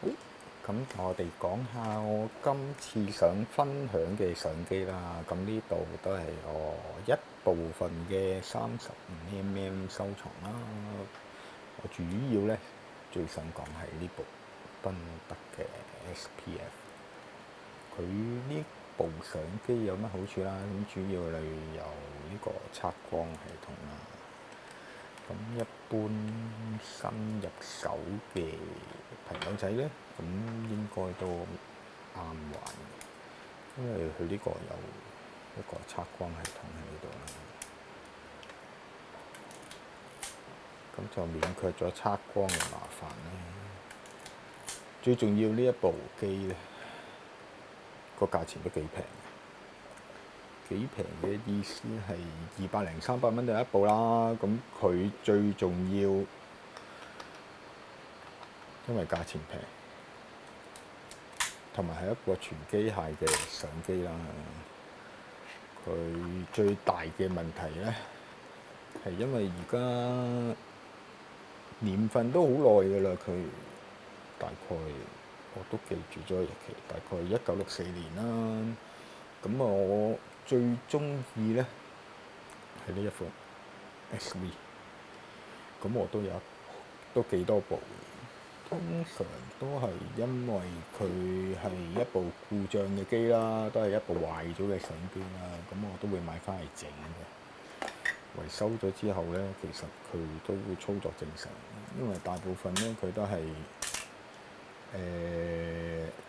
好，咁我哋講下我今次想分享嘅相機啦。咁呢度都係我一部分嘅35mm收藏啦。我主要呢，最想講係呢部賓得嘅 SPF。佢呢部相機有乜好處啦？咁主要例如有呢個測光系統啦。咁一般新入手嘅朋友仔呢，咁應該都啱玩嘅，因為佢呢個有一個測光系統喺呢度啦。咁就免卻咗測光嘅麻煩啦。最重要呢一部機呢，個價錢都幾平。幾平嘅意思係200零300蚊就一部啦。咁佢最重要，因為價錢平，同埋係一個全機械嘅相機啦。佢最大嘅問題呢，係因為而家年份都好耐㗎啦。佢大概我都記住咗日期，大概1964年啦。咁我最中意呢係呢一款 SV， 咁我都幾多部。通常都係因為佢係一部故障嘅機啦，都係一部壞咗嘅相機啦。咁我都會買翻嚟整嘅。維修咗之後呢，其實佢都會操作正常，因為大部分呢，佢都係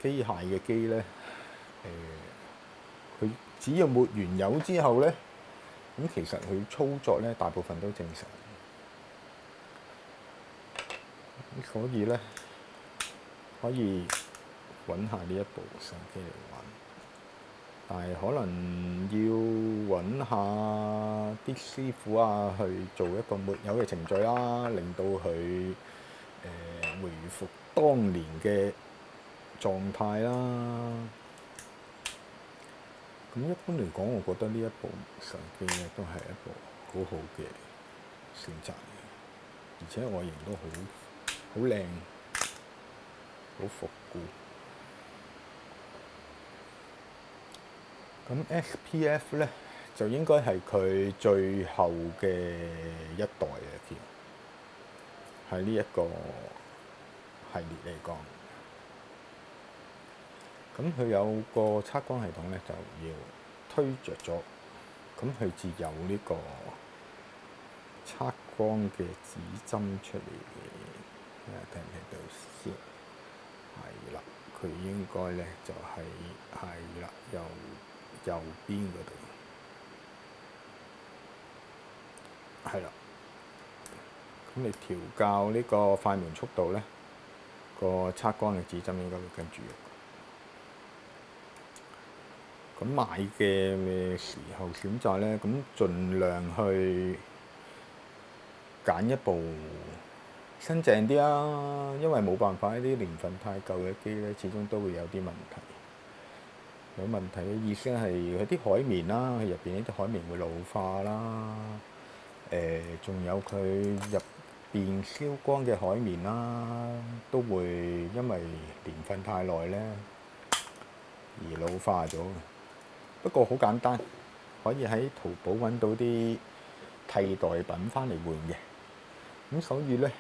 機械嘅機呢。佢只要抹完油之後呢，咁其實佢操作呢，大部分都正常。所以呢，可以揾下呢一部相機嚟玩，但係可能要揾下啲師傅啊，去做一個抹油嘅程序啦，令到佢回復當年嘅狀態啦。咁一般嚟講，我覺得呢一部相機呢，都係一部好好嘅選擇嚟嘅，而且外形都好靚，好復古。咁 SPF 呢，就應該係佢最後嘅一代啊，喺呢一個系列嚟講。咁佢有個測光系統呢，就要推着咗，咁佢至有呢個測光嘅指針出嚟嘅。睇唔睇到先？係啦，佢應該呢就係啦，右邊嗰度，係啦。咁你調校呢個快門速度呢，個測光嘅指針應該會跟住。咁買嘅時候選擇呢，咁盡量去揀一部新淨啲啦，因為冇辦法，呢啲年份太舊嘅機呢，始終都會有啲問題。有問題嘅意思係佢啲海綿啦，佢入邊呢啲海綿會老化啦。仲有佢入邊燒光嘅海綿啦，都會因為年份太耐呢而老化咗。不過好簡單，可以喺淘寶揾到啲替代品翻嚟換嘅。咁所以呢，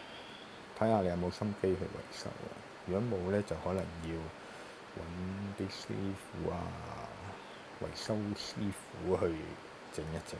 睇下你有冇心機去維修啊。如果冇呢，就可能要揾啲師傅啊，維修師傅去整一整。